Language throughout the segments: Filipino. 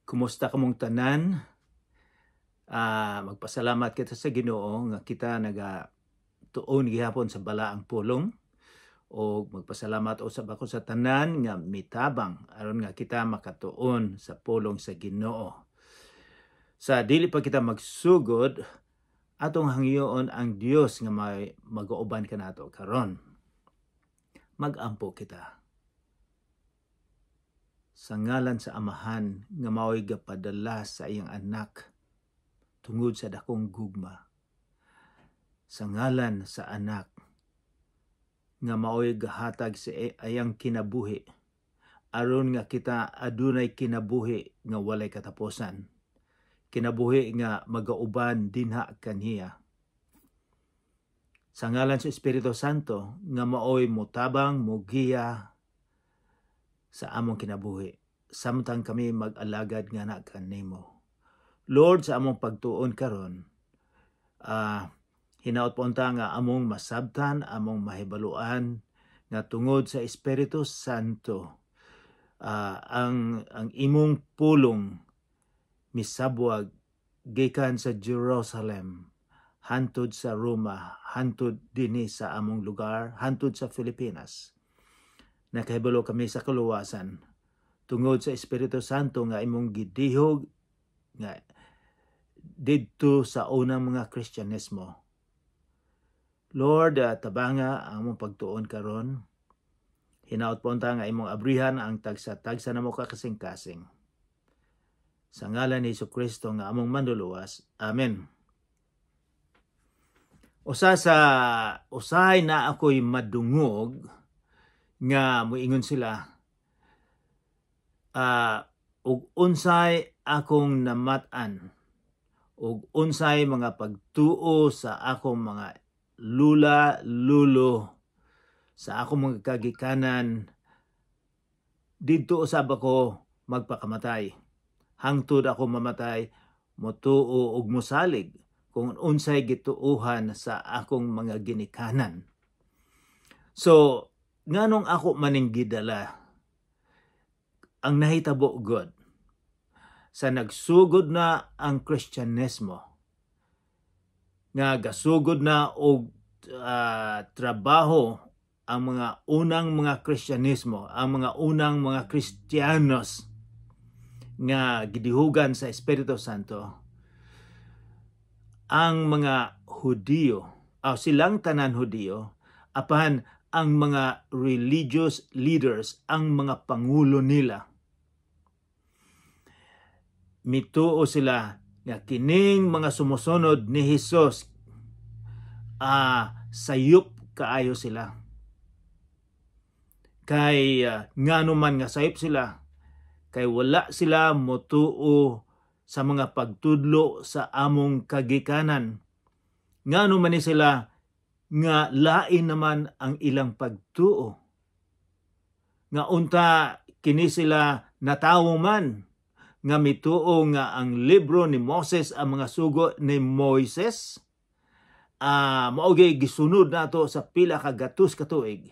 Kumusta kamong tanan? Magpasalamat kita sa Ginoo nga kita tuon gihapon sa balaang pulong, o magpasalamat usab ako sa tanan nga mitabang aron nga kita makatuon sa pulong sa Ginoo. Sa dili pa kita magsugod, atong hangyoon ang Dios nga may mag-uban kanato karon. Magampo kita. Sa ngalan sa Amahan nga mao'y gapadala sa iyang anak tungod sa dakong gugma. Sa ngalan sa anak nga mao'y gahatag sa iyang kinabuhi aron nga kita adunay kinabuhi nga walay katapusan. Kinabuhi nga magauban dinha kaniya. Sa ngalan sa Espiritu Santo nga mao'y mutabang mugiya sa among kinabuhi, samtang kami mag-alagad nga na kanimo. Lord, sa among pagtuon karon, hinaot po unta nga among masabtan, among mahibaluan, nga tungod sa Espiritu Santo, ang imong pulong misabwag gikan sa Jerusalem, hantod sa Roma, hantod dinhi sa among lugar, hantod sa Pilipinas. Nakahibalo kami sa kaluwasan tungod sa Espiritu Santo nga imong gidihog nga didto sa unang mga Kristyanismo. Lord, tabanga ang among pagtuon karon. Hinaot po unta nga imong abrihan ang tagsa-tagsa namo kakasing-kasing. Sa ngalan ni Jesucristo nga among manluluwas. Amen. Usahay na ako'y madungog nga moingon sila, ug unsay akong namatan, ug unsay mga pagtuo sa akong mga lulo, sa akong mga kagikanan, didto usab ako magpakamatay. Hangtod ako mamatay, motuo ug mosalig kung unsay gituuhan sa akong mga ginikanan. So, nganong ako maning gidala ang nahitabo God sa nagsugod na ang Kristyanismo, nga gasugod na og trabaho ang mga unang mga Kristyanismo, ang mga unang mga Kristiyanos nga gidihugan sa Espiritu Santo. Ang mga Hudiyo, silang tanan Hudiyo, apahan ang mga religious leaders, ang mga pangulo nila, mituo sila nga kining mga sumusunod ni Hesus, sayop kaayo sila. Kay ngano man nga sayop sila, kay wala sila motuo sa mga pagtudlo sa among kagikanan. Ngano man ni sila nga lain naman ang ilang pagtuo. Nga unta kini sila natawo man nga mituo nga ang libro ni Moses, ang mga sugo ni Moises, maugay gisunod nato sa pila ka gatos ka tuig.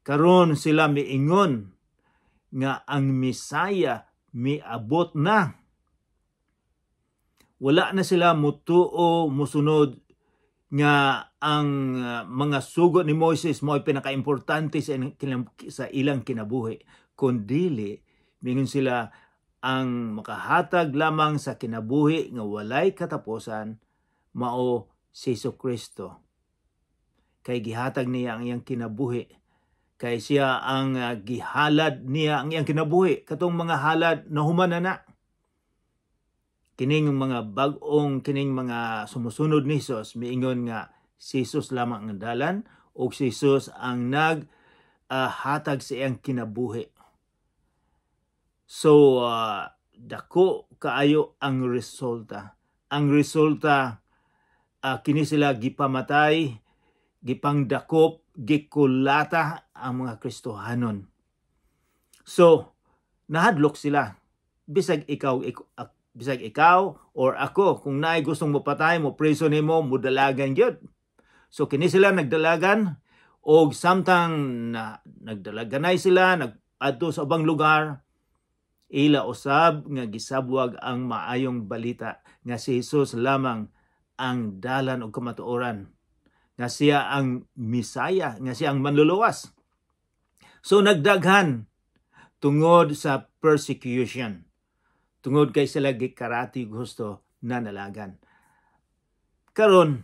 Karon sila miingon nga ang Misaya miabot na. Wala na sila mutuo, musunod nga ang mga sugo ni Moses mo ay pinaka-importante sa ilang kinabuhi, kundili mingon sila ang makahatag lamang sa kinabuhi nga walay katapusan mao si Jesucristo. Kay gihatag niya ang iyang kinabuhi, kay siya ang gihalad niya ang iyang kinabuhi, katong mga halad na humana na. Kining mga bag-ong, kining mga sumusunod ni Jesus, miingon nga si Jesus lamang ang dalan, o si Jesus ang hatag sa iyang kinabuhi. So, dako kaayo ang resulta. Ang resulta, kini sila gipamatay, gipangdakop, gikulata ang mga Kristohanon. So, nahadlok sila. Bisag ikaw or ako, kung naay gustong mopatay, mo preso nimo, mudalagan gyud. So kini sila nagdalagan, o samtang nagdalaganay sila, nag-adto sa ubang lugar, ila usab nga gisabwag ang maayong balita nga si Hesus lamang ang dalan og kamatuoran, nga siya ang Misaya, nga siya ang manluluwas. So nagdaghan tungod sa persecution, tungod kay sila gikarati gusto nanalagan. Karon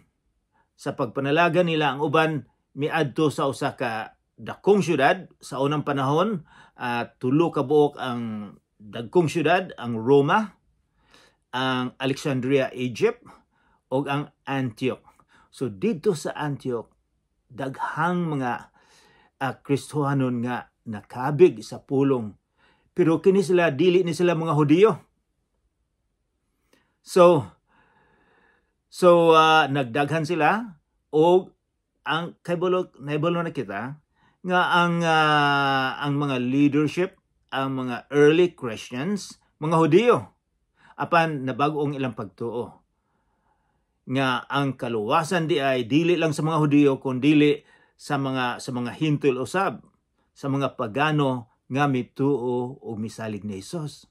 sa pagpanalagan nila, ang uban miadto sa usa ka dakong syudad sa unang panahon, tulo ka buok ang dagkong syudad, ang Roma, ang Alexandria, Egypt, o ang Antioch. So dito sa Antioch, daghang mga Kristohanon nga nakabig sa pulong, pero kini sila dili ni sila mga Hudiyo. So nagdaghan sila, o ang naibalo na kita nga ang mga leadership, ang mga early Christians, mga Hudiyo, apan nabag-ong ilang pagtuo nga ang kaluwasan di ay dili lang sa mga Hudiyo kundi sa mga Hintil usab, sa mga pagano nga mituo o misalig ni Hesus.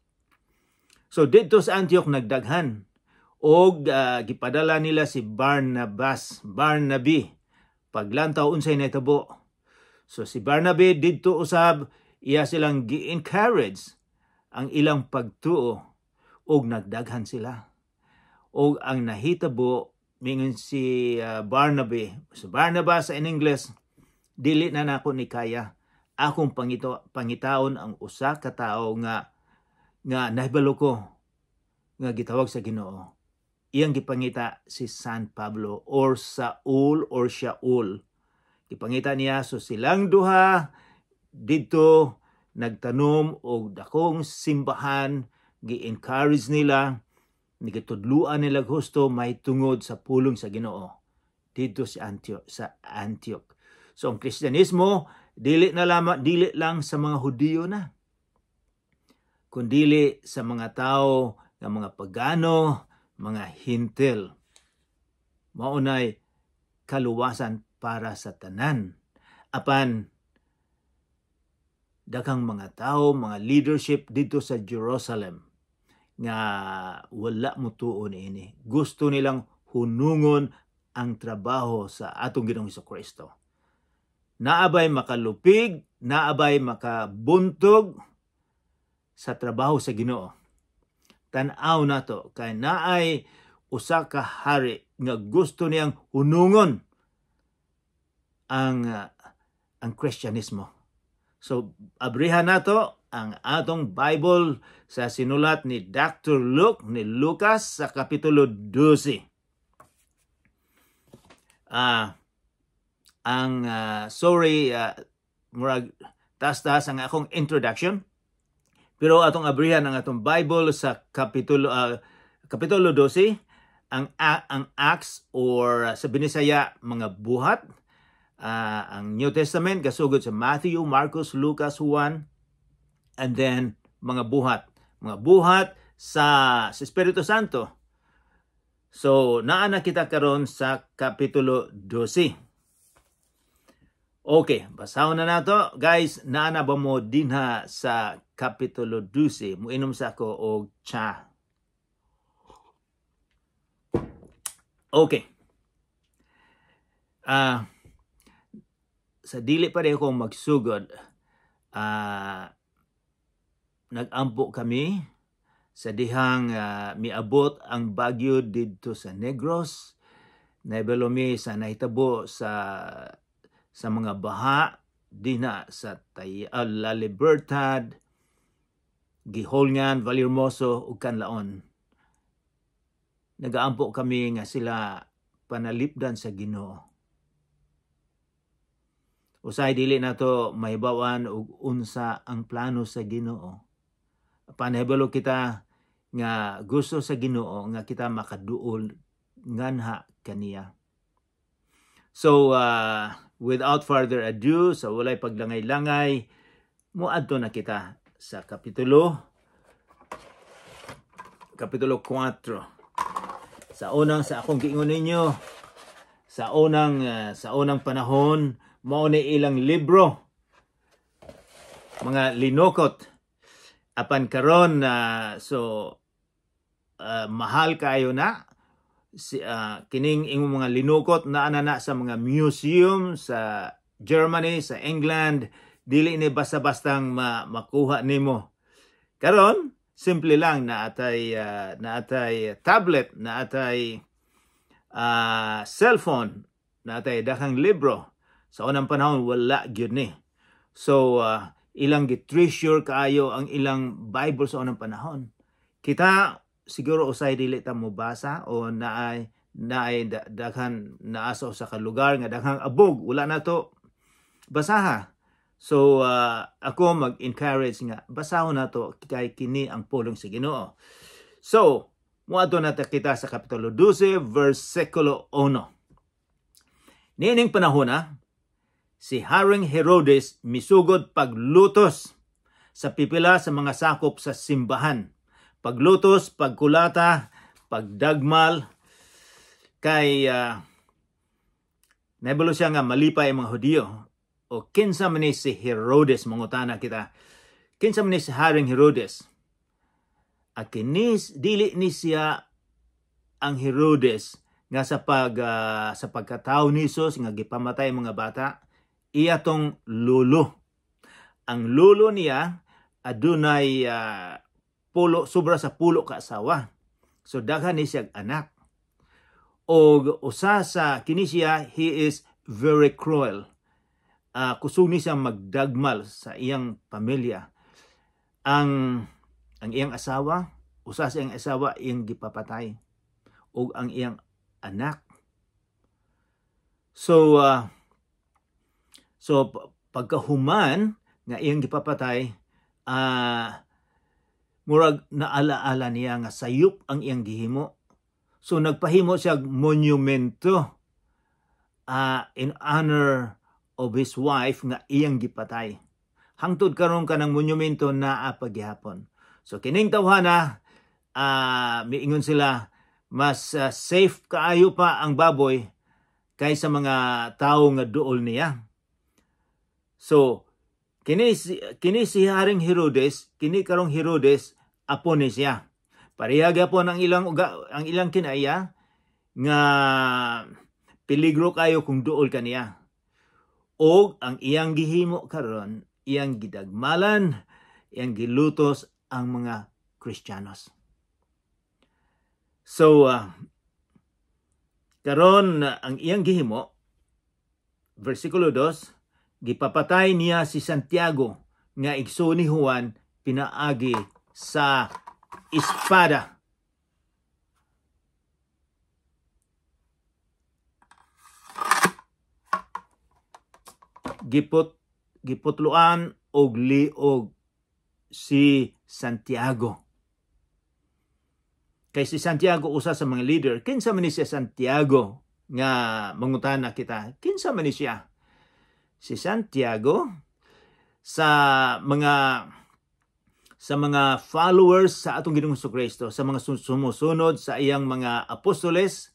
So dito sa Antioch nagdaghan, og gipadala nila si Barnabe paglantaw unsay nahitabo. So si Barnabe didto usab, iya silang gi-encourage ang ilang pagtuo, og nagdaghan sila. Og ang nahitabo mingon si Barnabe, so Barnabas sa in English, dili na nako ni kaya, akong pangitaon ang usa ka tawo nga nahibalo ko nga gitawag sa Ginoo. Iyang gipangita si San Pablo or Saul or Shaul. Gipangita niya, so silang duha dito nagtanom og dakong simbahan, gi-encourage nila, nigitudluan nila gusto may tungod sa pulong sa Ginoo dito sa Antioch. So ang Kristyanismo dili lang sa mga Hudiyo na, kundi sa mga tao nga mga pagano, mga Hintil. Maunay kaluwasan para sa tanan. Apan daghang mga tao, mga leadership dito sa Jerusalem nga wala mo tuo niini. Gusto nilang hunungon ang trabaho sa atong Ginoong Hesukristo. Naabay makalupig, naabay makabuntog sa trabaho sa Ginoo. Tan-aw nato kay naay usa ka hari nga gusto niyang hunungon ang Kristyanismo. So abrihan nato ang atong Bible sa sinulat ni Dr. Lucas sa kapitulo 12. Murag tas ang akong introduction. Pero atong abrihan ang atong Bible sa kapitulo 12, ang Acts or sa Binisaya mga buhat. Ang New Testament kasugod sa Matthew, Marcos, Lucas, Juan, and then mga buhat sa Espiritu Santo. So naa kita karon sa kapitulo 12. Okay, basahon na nato. Guys, naa na ba mo dinha sa kapitulo 12? Muinom sa ako og cha. Okay. Sa dili pa rin akong magsugod, nag-ampo kami sa dihang miabot ang bagyo dito sa Negros. Naibalo mi sa nahitabo sa mga baha dina sa La Libertad, Giholngan, Vallehermoso ug Canlaon. Nagaampo kami nga sila panalipdan sa Ginoo. Usay dili nato mahibawan og unsa ang plano sa Ginoo. Panahibalo kita nga gusto sa Ginoo nga kita makaduol nganha kaniya. So without further ado, sa walay paglangay-langay, muadto na kita sa kapitulo 4. Sa akong giingon ninyo, sa unang panahon, mao ni ilang libro, mga linokot. Apan karon mahal kayo na kining imong mga linukot na anana sa mga museum sa Germany, sa England, dili ni basta-bastang makuha nimo. Karon simple lang na atay tablet, na atay cellphone, na atay daghang libro. Sa unang panahon wala gyud ni. So ilang gitreasure kaayo ang ilang Bible sa unang panahon. Kita siguro usay dili ta mo basa o naay daghan naasa sa lugar nga daghang abog, wala na to basaha. So ako mag-encourage nga basahon na to kay kini ang pulong sa Ginoo. So moadto na kita sa kapitulo 12 versikulo 1. Niining panahon si Haring Herodes misugod paglutos sa pipila sa mga sakop sa simbahan. Paglutos, pagkulata, pagdagmal, kay nahibalo siya nga malipay ang mga Hudiyo. O kinsa man ni si Herodes, mangutana kita. Kinsa man ni si Haring Herodes? At kinis, dili ni siya ang Herodes nga sa pagkatao ni Jesus nga gipamatay mga bata, iya tong lulo. Ang lulo niya adunay sobra sa pulo ka asawa. So daghan ni siya anak. O usa sa kini siya, he is very cruel. Kusog ni siya magdagmal sa iyang pamilya. Ang iyang asawa, usa sa iyang asawa iyang gipapatay. O ang iyang anak. So pagkahuman nga iyang gipapatay, murag naalaala niya nga sayop ang iyang gihimo. So nagpahimo siya monumento in honor of his wife nga iyang gipatay. Hangtod karon kanang monumento naa paghihapon. So kining tawhana miingon sila mas safe kaayo pa ang baboy kaysa mga tao nga duol niya. So kini si Haring Herodes, kini karong Herodes apo ni siya. Pareha gyapon ang ilang kinaya nga peligro kayo kung duol kaniya. O ang iyang gihimo karon, iyang gidagmalan, iyang gilutos ang mga Kristiyanos. So karon ang iyang gihimo, versikulo 2, gipapatay niya si Santiago nga igsoon ni Juan pinaagi sa espada. Giputluan og liog si Santiago. Kay si Santiago usa sa mga leader. Kinsa man ni siya Santiago nga mangutana kita? Kinsa man ni siya? Si Santiago sa mga followers sa atong Ginoong Jesucristo, sa mga sumusunod sa iyang mga apostoles,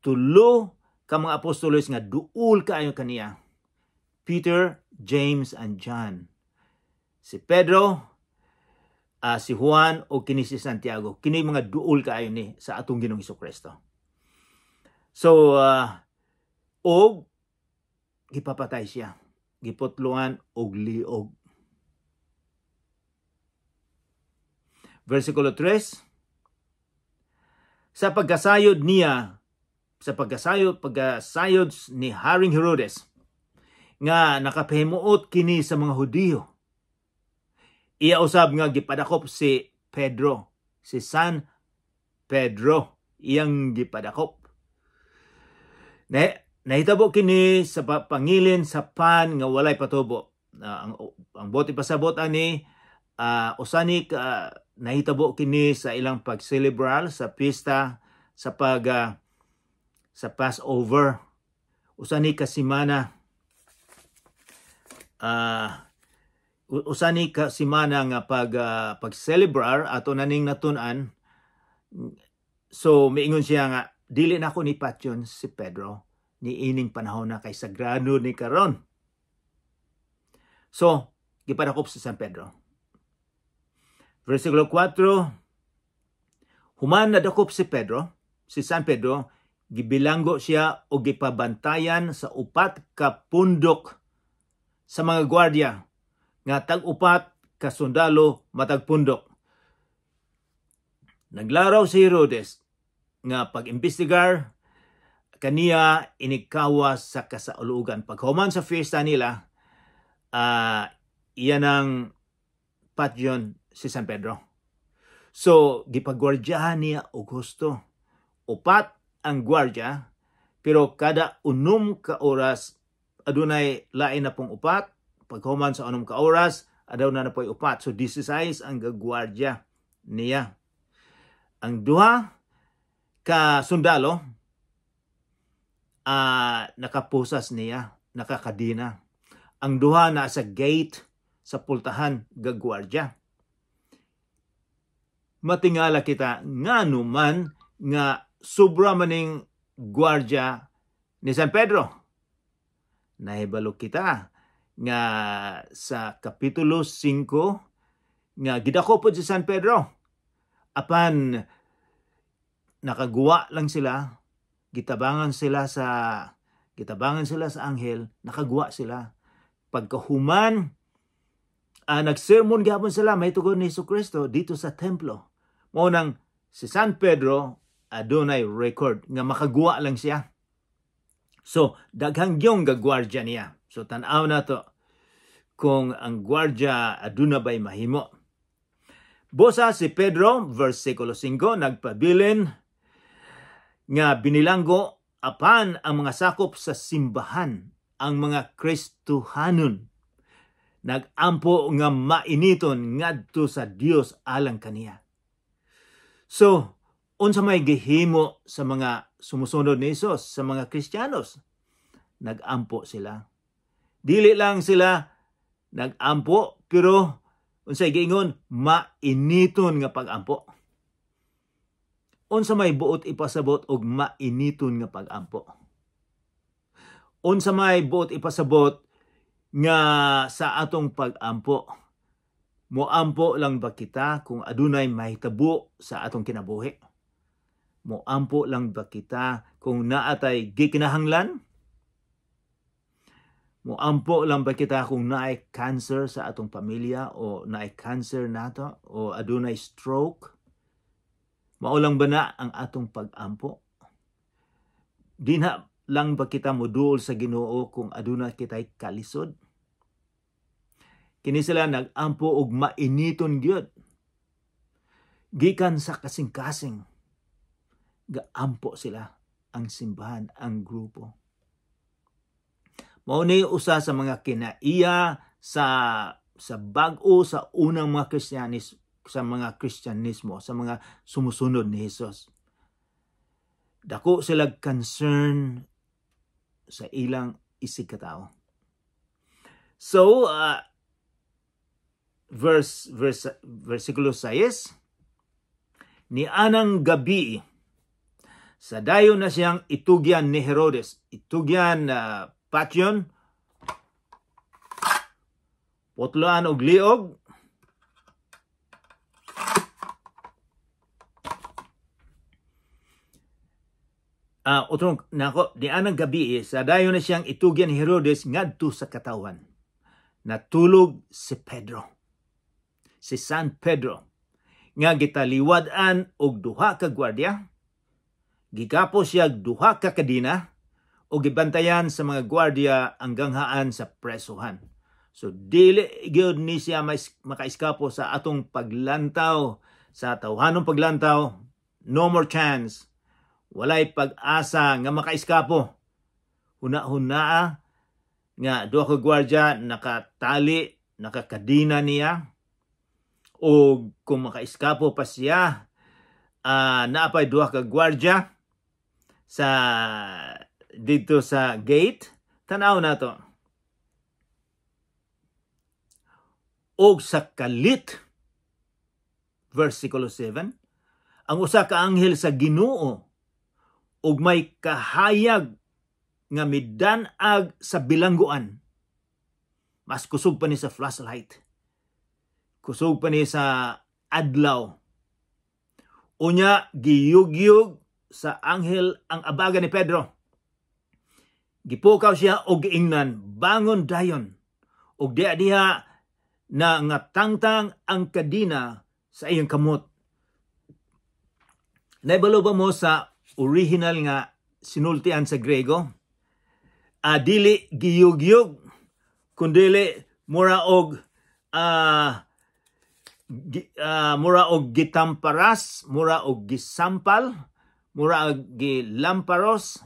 tulo ka mga apostoles nga duol kaayo kaniya. Peter, James, and John. Si Pedro, si Juan, o kini si Santiago. Kini mga duol kaayo ni sa atong Ginoong Jesucristo. So, gipapatay siya. Giputluan og liog. Versikulo 3. Sa pagkasayod ni Haring Herodes, nga nakapahimuot kini sa mga Hudiyo. Iya usab nga gipadakop si Pedro, si San Pedro, iyang gipadakop. Nahitabo kini sa pangilin sa pan nga walay patubo. Ang bote pasabot ani usani nahitabo kini sa ilang pag-celebrar sa pista sa Passover. Usani ka simana nga pag-celebrar ato naning natun-an. So miingon siya nga dili na ako ni patyon si Pedro ni ining panahon na kay sagrado ni karon. So gipadakop si San Pedro. Versikulo 4, human nadakop si San Pedro, gibilanggo siya o gipabantayan sa 4 ka pundok sa mga gwardiya nga tag-4 ka sundalo matag pundok. Naglaraw si Herodes nga pag-imbestigar kaniya inikawas sa kasaulugan. Paghuman sa fiesta nila, iyan ang patyon si San Pedro. So, gipagwardyahan niya Augusto. 4 ang gwardya, pero kada 6 ka oras, adunay lain na pong 4. Paghuman sa 6 ka oras, adaw na po'y 4. So, 16 ang gagwardya niya. Ang 2 ka sundalo, nakapusas niya, nakakadina. Ang 2 na sa gate, sa pultahan, gagwardya. Matingala kita nga numan nga sobra maning gwardya ni San Pedro. Nahibalo kita nga sa Kapitulo 5 nga gidako po si San Pedro. Apan nakaguwa lang sila, gitabangan sila sa anghel, nakaguwa sila. Pagkahuman, nagsermon gyapon sila, may tugon ni Jesucristo dito sa templo. Mao nang si San Pedro adunay record nga makaguwa lang siya. So, daghang gyong gagwardya niya. So, tanaw na to kung ang gwardya aduna ba'y mahimo. Bosa si Pedro, versikulo 5, nagpabilin nga binilanggo apan ang mga sakop sa simbahan, ang mga Kristohanon. Nagampo nga mainiton ngadto sa Dios alang kaniya. So, unsa may gihimo sa mga sumusunod ni Hesus, sa mga Kristiyanos? Nagampo sila. Dili lang sila nagampo, pero unsay giingon, mainiton nga pagampo. Unsa may buot ipasabot og mainiton nga pagampo? Unsa may buot ipasabot nga sa atong pagampo? Moampo lang ba kita kung adunay mahitabo sa atong kinabuhi? Moampo lang ba kita kung naatay gikinahanglan? Moampo lang ba kita kung naay cancer sa atong pamilya o naay cancer nato o adunay stroke? Maulang ba na ang atong pag-ampo? Di na lang ba kita moduol sa Ginoo kung aduna kita'y kalisod? Kini sila nag-ampo og mainiton gyud. Gikan sa kasing-kasing, gaampo sila ang simbahan, ang grupo. Mao ni usa sa mga kinaiya sa bag-o sa unang mga Kristyanismo, sa mga sumusunod ni Hesus. Dako sila concern sa ilang isig katao. So, versikulo 6, ni anang gabi, sa dayon na siyang itugyan ni Herodes. Itugyan patyon, potloan og liog, utrong nako, di anang gabi, sa dayon na siyang itugyan ni Herodes ngadto sa katawan. Natulog si Pedro, si San Pedro, nga gitaliwad-an og 2 ka gwardiya. Gigapo siya 2 ka kadina o gibantayan sa mga gwardiya ang ganghaan sa presuhan. So, dili gyud ni siya makaiskapo sa atong paglantaw, sa tawhanong paglantaw. No more chance. Walay pag-asa nga makaiskapo. Huna-hunaa nga 2 ka gwardiya nakatali, nakakadina niya. O kung makaiskapo pa siya, naapay 2 ka gwardiya sa dito sa gate. Tanaw na to. Og sa kalit, versikulo 7, ang usa ka anghel sa Ginoo og may kahayag nga midan-ag sa bilangguan. Mas kusog pa ni sa flashlight. Kusog pa ni sa adlaw. Unya giyugyug sa anghel ang abaga ni Pedro. Gipukaw siya og giingnan, bangon dayon. Og diha na nga tangtang ang kadina sa iyang kamot. Naibalo ba mo sa original nga sinultian sa Grego? Dili giyugyug, kundili mura og gitamparas, mura og gisampal, mura og gilamparos,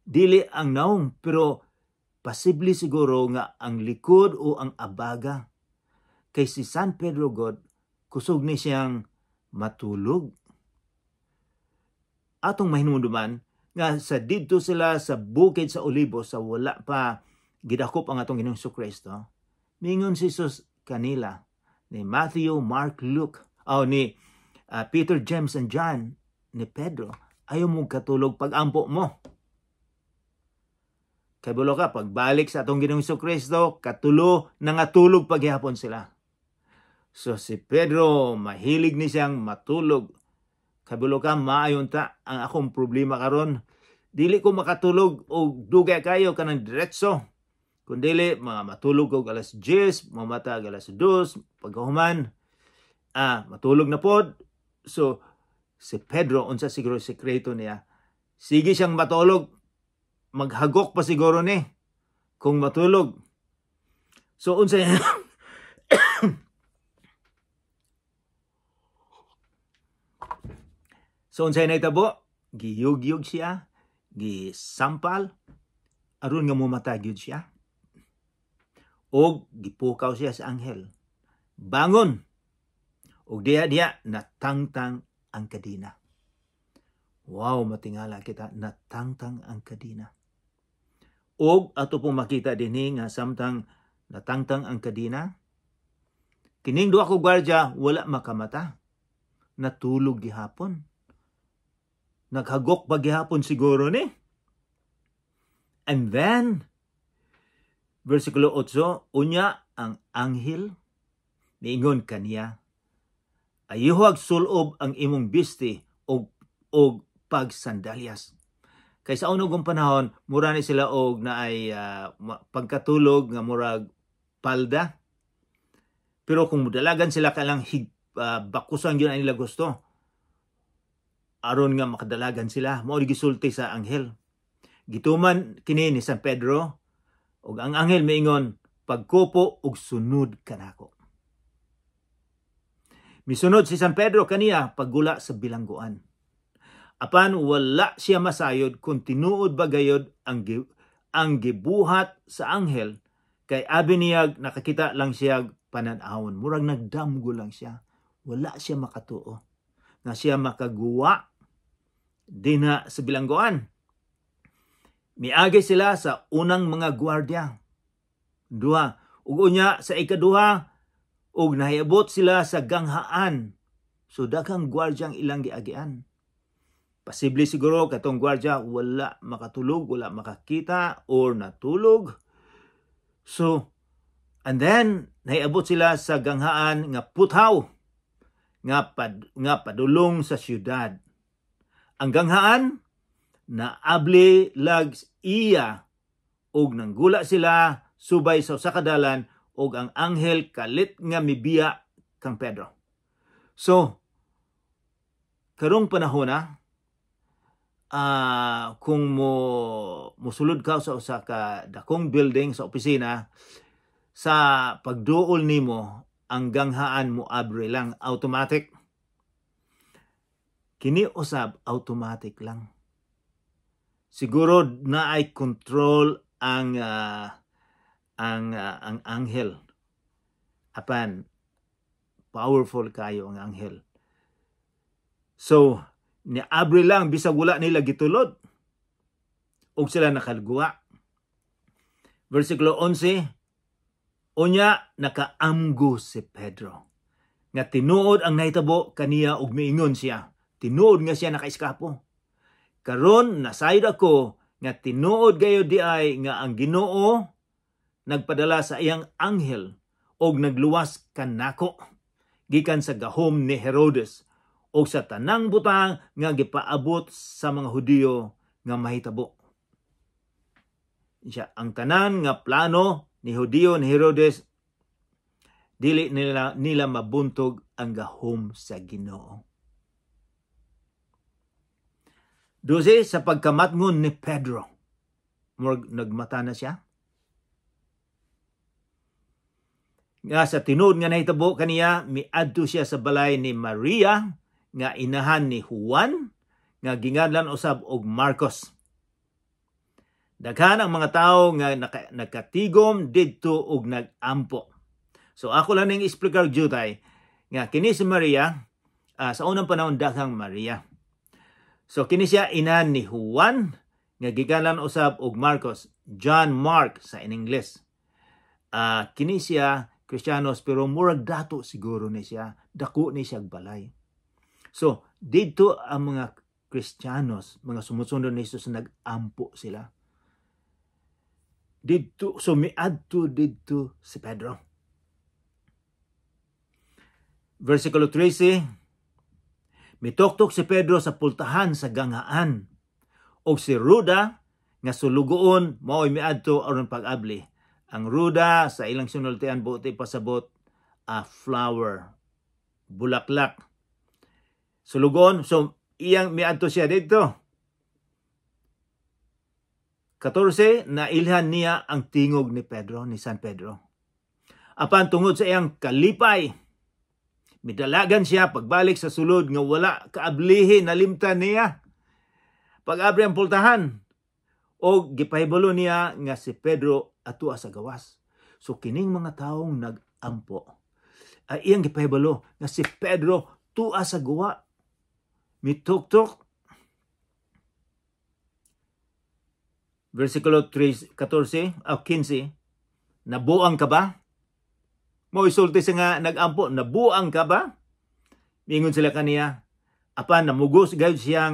dili ang naong, pero posible siguro nga ang likod o ang abaga kay si San Pedro God kusog ni siyang matulog. Atong mahinumduman nga sa didto sila sa bukid sa Olivos sa wala pa gidakop ang atong Ginoong Jesucristo, mingon si Jesus kanila ni Matthew, Mark, Luke, ni Peter, James, and John, ni Pedro, ayaw mong katulog pag-ampo mo. Kay bulo ka, pagbalik sa atong Ginoong Jesucristo, katulo nangatulog paghihapon sila. So si Pedro, mahilig ni siyang matulog. Kabulo ka, maayon ta ang akong problema karon. Dili ko makatulog o dugay kayo kanang diretso. Kundili, matulog ko alas 10, mamata alas 2, pagkahuman, matulog na pod. So, si Pedro, unsa siguro sekreto niya, sige siyang matulog, maghagok pa siguro ni, kung matulog. So, unsa So, unsay naitabo, giyug-yug siya, gisampal, aron nga mumatag yun siya. O gipukaw siya sa anghel. Bangon! O diya-diya, natangtang ang kadina. Wow, matingala kita, natangtang ang kadina. O ato pong makita din nga samtang natangtang ang kadina, kining duha ko gwardya, wala makamata. Natulog gihapon. Naghagok pa gihapon siguro ni. And then, versikulo 8, unya ang anghel, niingon kaniya, ayuhag sulob ang imong bisti og pagsandalyas. Kay sa unong panahon, mura ni sila og naay pagkatulog nga murag palda. Pero kung mudalagan sila kalang bakusan yun ang nila gusto, aron nga makadalagan sila, mao gisulti sa anghel. Gituman kini ni San Pedro, ug ang anghel miingon, pagkupo ug sunod kanako. Misunod si San Pedro kaniya paggula sa bilangguan. Apan wala siya masayod kung tinuod ba gayod ang gibuhat sa anghel, kay abi niyag nakakita lang siya panan-awon. Murag nagdamgo lang siya. Wala siya makatuo nga siya makaguwa dinha sa bilangguan. Miagi sila sa unang mga gwardya. Duha. Ug unya sa ikaduha, ug nahiabot sila sa ganghaan. So daghang gwardyang ilang giagian. Posible siguro katong gwardya wala makatulog, wala makakita, or natulog. So, and then, nahiabot sila sa ganghaan nga puthaw, nga padulong sa syudad. Ang ganghaan, naabli lag iya, og nanggula sila, subay sa usa ka dalan, og ang anghel kalit nga mibiya kang Pedro. So, karong panahon kung musulod ka sa usa ka dakong building sa opisina, sa pagduol nimo ang ganghaan mo abre lang automatic. Kini usab automatic lang. Siguro na ay control ang anghel. Apan powerful kayo ang anghel. So ni abre lang bisag wala nila gitulod ug sila nakalguwa. Versikulo 11, unya nakaamgo si Pedro nga tinuod ang nahitabo kaniya ug miingon siya. Tinuod nga siya nakaiskapo. Karon nasayod ako nga tinuod gayo di ay nga ang Ginoo nagpadala sa iyang anghel og nagluwas kanako. gikan sa gahom ni Herodes o sa tanang butang nga gipaabot sa mga Hudiyo nga mahitabo. Siya ang tanan nga plano ni Hudiyo ni Herodes, dili nila mabuntog ang gahom sa Ginoo. 12, sa pagkamatngon ni Pedro, nagmata na siya. Nga sa tinud nga nahitabo kaniya, miadto siya sa balay ni Maria, nga inahan ni Juan, nga gingadlan usab og Marcos. Daghan ang mga tawo nga nakatigom didto og nagampo. So ako lang ning explicar jutay nga kini si Maria, sa unang panahon daghang Maria. So kini siya inahan ni Juan, nga giganlan usab og Marcos, John Mark sa in English. Kini siya Kristiyanos pero murag dato siguro ni siya, dako ni siya balay. So dito ang mga Kristiyanos, mga sumusunod ni Jesus, nagampo sila. Dito, so miadto dito si Pedro. Versikulo 13, mitoktok si Pedro sa pultahan sa gangaan, o si Ruda nga sulugoon mao'y miadto aron pag-abli. Ang Ruda sa ilang sinultian buti pasabot flower, bulaklak. Sulugoon, so iyang miadto siya dito. 14, nailhan niya ang tingog ni Pedro, ni San Pedro. Apan tungod sa iyang kalipay, midalagan siya pagbalik sa sulod nga wala kaablihi, nalimtan niya. Pag-abri ang pultahan, o gipahibalo niya nga si Pedro atua sa gawas. So kining mga taong nagampo, ay iyang gipahibalo nga si Pedro tua sa gawa. Mituktok. Versikulo 14, 15, nabuang ka ba? Mo isulti sa nga nagampo, nabuang ka ba? Mingon sila kaniya, apan namugos gayud siya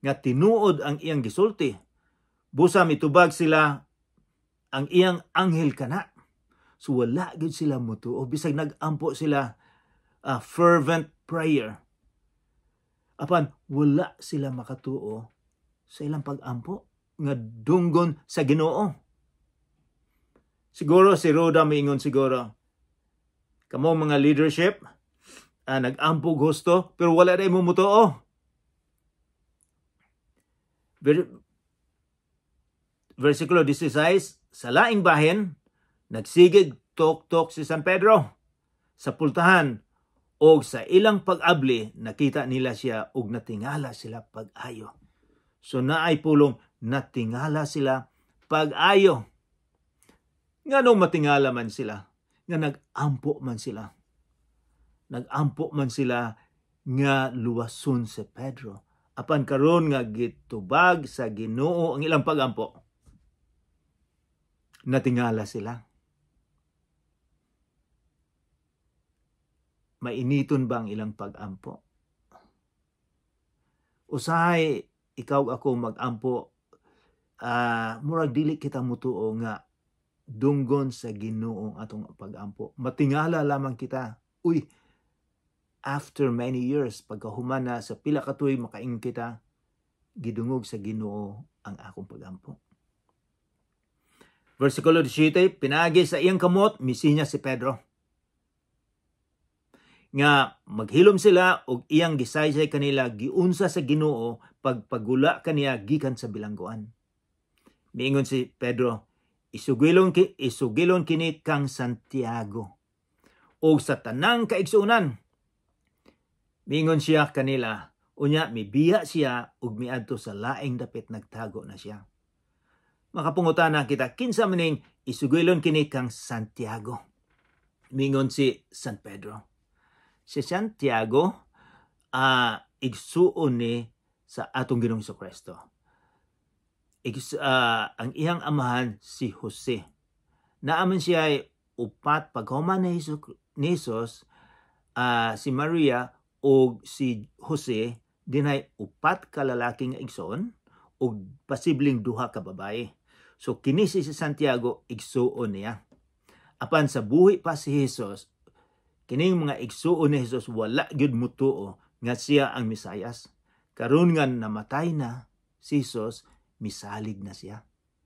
nga tinuod ang iyang gisulti. Busa mitubag sila ang iyang anghel kana. So wala gud sila mutuo, bisag nagampo sila fervent prayer. Apan wala sila makatuo sa ilang pag-ampo nga dunggon sa Ginoo. Siguro si Roda miingon siguro, kamo mga leadership, nag-ampog gusto, pero wala na mo mutuo. Versikulo 16, sa laing bahin, nagsigig tok-tok si San Pedro sa pultahan, o sa ilang pag-abli, nakita nila siya og natingala sila pag-ayo. So naay pulong natingala sila pag-ayo. Nga nung matingala man sila, nga nag-ampo man sila. Nag-ampo man sila nga luwason si Pedro. Apan karon nga gitubag sa Ginoo ang ilang pag-ampo. Natingala sila. Mainiton ba ang ilang pag-ampo? Usahay ikaw ako mag-ampo, murag dili kita mutuo nga dunggon sa Ginoo atong pag-ampo. Matingala lamang kita. Uy, after many years, pagkahuman na sa pila ka tuig makaing kita, gidungog sa Ginoo ang akong pag-ampo. Versikulo 17, pinagi sa iyang kamot, misinya si Pedro. Nga maghilom sila og iyang gisaysay kanila giunsa sa Ginoo pagpagula kaniya gikan sa bilangguan. Miingon si Pedro, isugilon kini kang Santiago o sa tanang kaigsunan. Miingon siya kanila, unya mibiya siya ug miadto sa laing dapit nagtago na siya. Makapungutana kita, kinsa maning isugilon kini kang Santiago? Miingon si San Pedro. Si Santiago, igsuon ni sa atong Ginoong Jesucristo. Ang iyang amahan si Jose. Naaman siya ay upat paghuman ni Jesus, si Maria o si Jose, dinay upat ka lalaking igsoon o pasibling duha ka babae. So kinisi si Santiago igsuon niya. Apan sa buhi pa si Jesus, kining mga igsuon ni Hesus wala gyud mutuo nga siya ang Misayas. Karon nga namatay na si Hesus, misalig na siya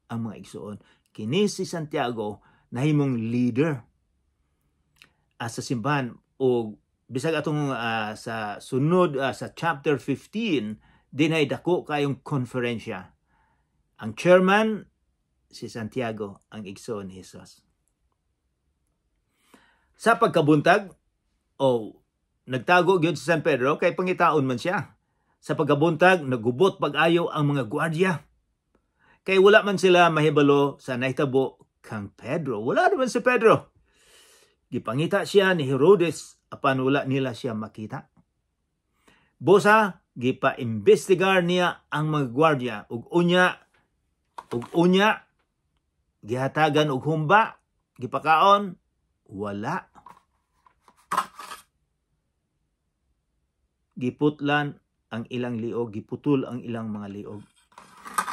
ang mga igsuon. Kini si Santiago nahimong leader sa simbahan, o bisag atong sa sunod sa chapter 15 dinay dako kayong konferensya. Ang chairman si Santiago, ang igsoon ni Hesus. Sa pagkabuntag, nagtago gyud si San Pedro kay pangitaon man siya. Sa pagkabuntag, nagubot pag-ayo ang mga gwardiya. Kay wala man sila mahibalo sa nahitabo kang Pedro. Wala naman si Pedro. Gipangita siya ni Herodes apan wala nila siya makita. Busa, gipa-investigar niya ang mga gwardiya ug unya gihatagan og humba, gipakaon, wala. Giputlan ang ilang liog, giputol ang ilang mga liog.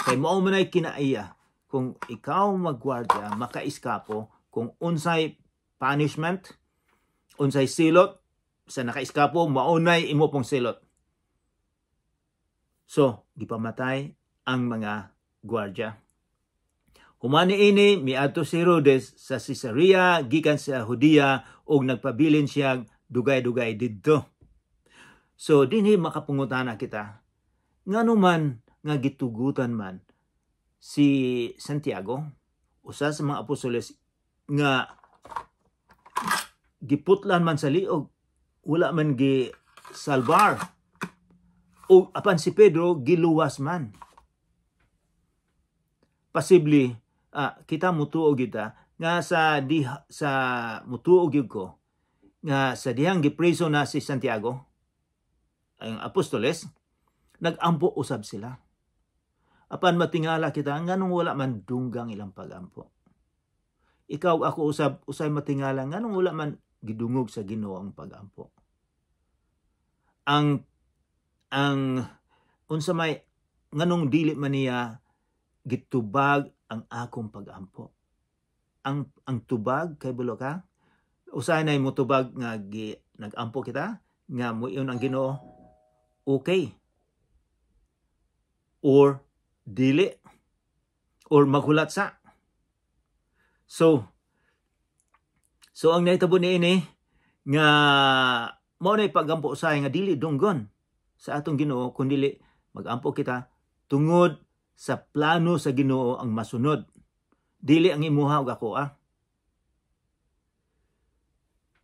Kay mao man ay kinaiya kung ikaw magwardya makaiskapo, kung unsay punishment, unsay silot sa nakaiskapo, maunay imo pong silot. So, gipamatay ang mga gwardiya. Humani ini miadto si Herodes sa Caesarea gikan sa Judea ug nagpabilin siya dugay-dugay didto. So dinhi makapungutana kita, ngano man nga gitugutan man si Santiago, usa sa mga apostoles nga giputlan man sa liog, wala man salbar, o apan si Pedro giluwas man. Possibly kita mutuog kita nga sa mutuog gyud ko nga sa dihang gipreso na si Santiago, ang apostoles, nagampo usab sila. Apan matingala kita nganong wala man dunggang ilang pagampo. Ikaw ako usay matingala nganong wala man gidungog sa Ginoo ang pagampo. Ang unsa may nganong dili man niya gitubag ang akong pagampo. Ang tubag kay bulo ka, usahay na mutubag nga nagampo kita nga muyon ang Ginoo, okay, or dili, or maghulat sa. So ang nahitabo niini nga mao nay pagampo usahay nga dili dunggon sa atong Ginoo, kundi magampo kita tungod sa plano sa Ginoo ang masunod. Dili ang imuha ug ako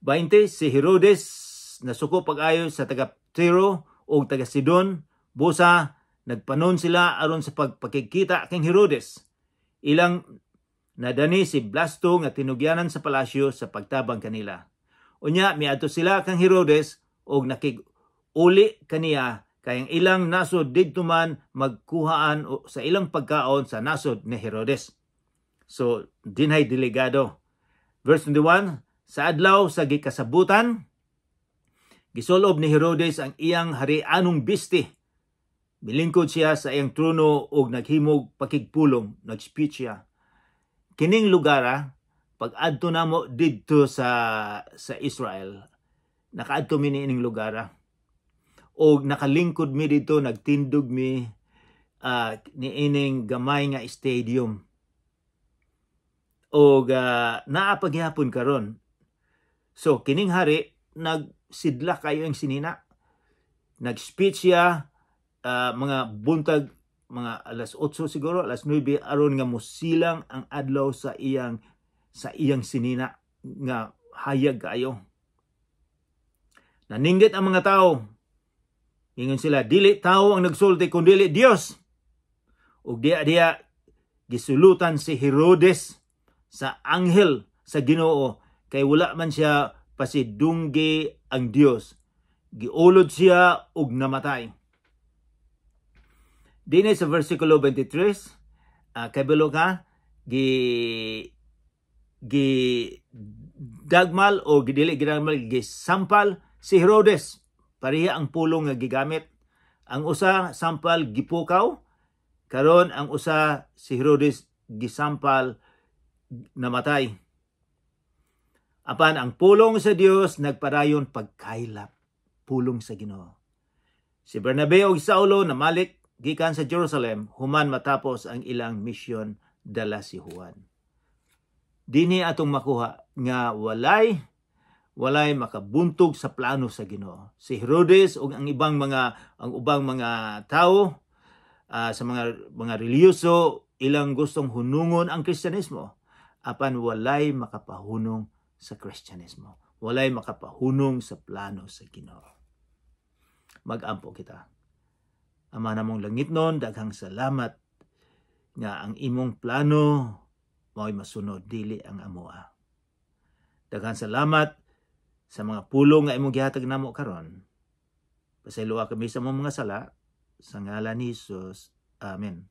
20, si Herodes nasuko pag-ayo sa taga Tiro o taga Sidon, busa nagpanon sila aron sa pagpakikita kang Herodes. Ilang nadani si Blasto nga tinugyanan sa palasyo sa pagtabang kanila. Unya miadto sila kang Herodes og nakig-uli kaniya kayang ilang nasod didto man magkuhaan sa ilang pagkaon sa nasod ni Herodes. So dinhay delegado. Verse 21, sa adlaw sa gikasabutan, gisulob ni Herodes ang iyang harianong bisti. Milingkod siya sa iyang trono ug naghimog pakigpulong, nag-speech siya. Kining lugar, pag adto namo didto sa Israel, nakaadto mi niining lugar. O nakalingkod mi dito, nagtindog mi niining gamay nga stadium. O naapaghihapon karon. So kining hari nagsidla kayo ang sinina. Nag-speech siya mga buntag, mga alas 8 siguro, alas 9 aron nga musilang ang adlaw sa iyang sinina nga hayag kayo. Naninggit ang mga tao. Ingon sila, dili tao ang nagsulti kundi Dios. Ug diya gisulutan si Herodes sa anghel sa Ginoo kay wala man siya pasidunggi ang Dios. Giulod siya ug namatay. Dinay sa versikulo 23, kay bilo ka dagmal o dili gidagmal gisampal si Herodes. Pareha ang pulong nga gigamit. Ang usa sampal gipukaw, karon ang usa si Herodes gisampal namatay. Apan ang pulong sa Dios nagpadayon pagkaylap, pulong sa Ginoo. Si Bernabe ug Saulo namalik gikan sa Jerusalem human matapos ang ilang misyon dala si Juan. Dini atong makuha nga walay makabuntog sa plano sa Ginoo. Si Herodes ug ang ubang mga tao sa mga reliyoso ilang gustong hunungon ang Kristyanismo apan walay makapahunong sa Kristyanismo. Walay makapahunong sa plano sa Ginoo. Mag-ampo kita. Ama namong langitnon, daghang salamat nga ang imong plano mao'y masunod dili ang amoa. Daghang salamat sa mga pulong nga imong gihatag namo karon. Pasayloa kami sa mga sala sa ngalan ni Jesus. Amen.